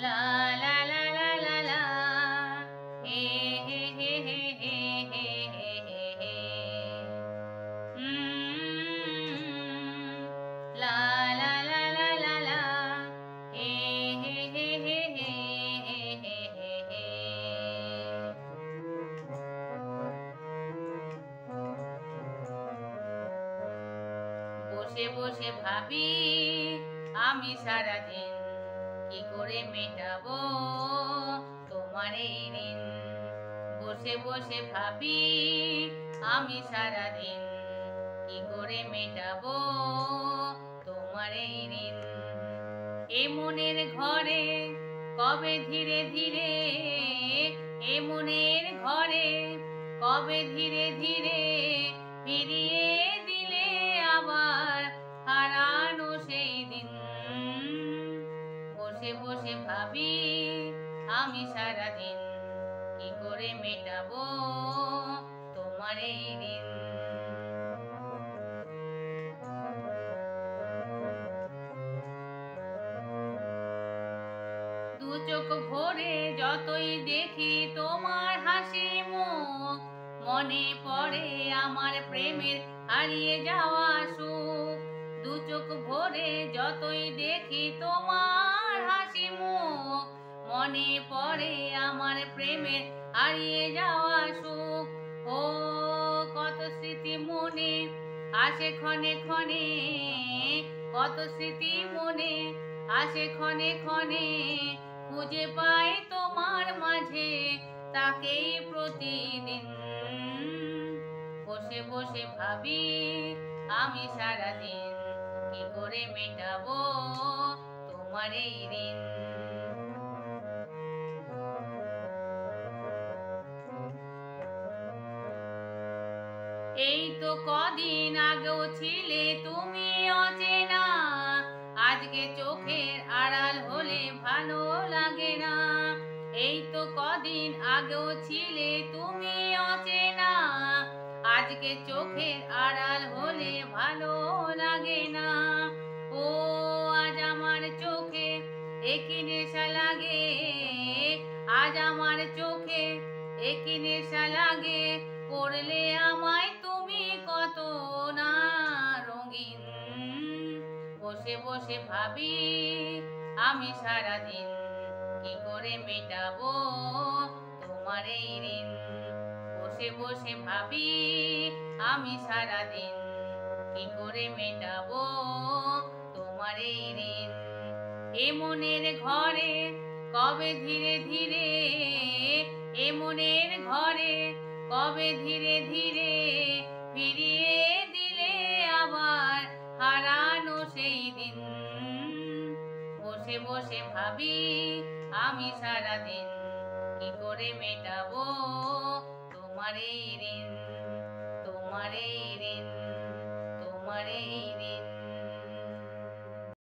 লা লা লা লা লা লা, হে হে হে হে হে হে হে হে হে। লা লা লা লা লা লা, হে হে হে হে হে হে হে হে হে। বসে বসে ভাবি আমি সারাদিন, কি করে মেটাবো তোমার এই ঋণ। বসে বসে ভাবি আমি সারাদিন, কি করে মেটাবো তোমার এই ঋণ। এ মনের ঘরে কবে ধীরে ধীরে, এ মনের ঘরে কবে ধীরে ধীরে ফিরিয়ে দিলে আবার হারানো সেই দিন। বসে বসে ভাবি আমি সারাদিন, কি করে মেটাবো তোমার এই ঋণ। দু চোখ ভরে যতই দেখি তোমার হাসি মুখ, মনে পড়ে আমার প্রেমের হারিয়ে যাওয়া সুখ। দু চোখ ভরে যতই দেখি তোমার হাসি মুখ, মনে পড়ে আমার প্রেমের হারিয়ে যাওয়া সুখ। ও কত স্মৃতি মনে আসে ক্ষণে ক্ষণে, কত স্মৃতি মনে আসে ক্ষণে ক্ষণে, খুঁজে পাই তোমার মাঝে তাকেই প্রতিদিন। বসে বসে ভাবি আমি সারাদিন, কি করে মেটাবো তোমার এই ঋণ। এই তো কদিন আগেও ছিলে তুমি অচেনা, আজকে চোখের আড়াল হলে ভালো লাগে না। এই তো কদিন আগেও ছিলে তুমি অচেনা, আজকে চোখের আড়াল হলে ভালো লাগে না। ও আজ আমার চোখে একই নেশা লাগে, আজ আমার চোখে একই নেশা লাগে, করলে আমায় তুমি কত না রঙিন। বসে বসে ভাবি আমি সারাদিন, কি করে মেটাবো তোমার এই ঋণ। বসে বসে ভাবি আমি সারাদিন, কি করে মেটাবো তোমার এই ঋণ। এ মনের ঘরে কবে ধীরে ধীরে, এ মনের ঘরে কবে ধীরে ধীরে ফিরিয়ে দিলে আবার হারানো সেই দিন। বসে বসে ভাবি আমি সারাদিন, কি করে মেটাবো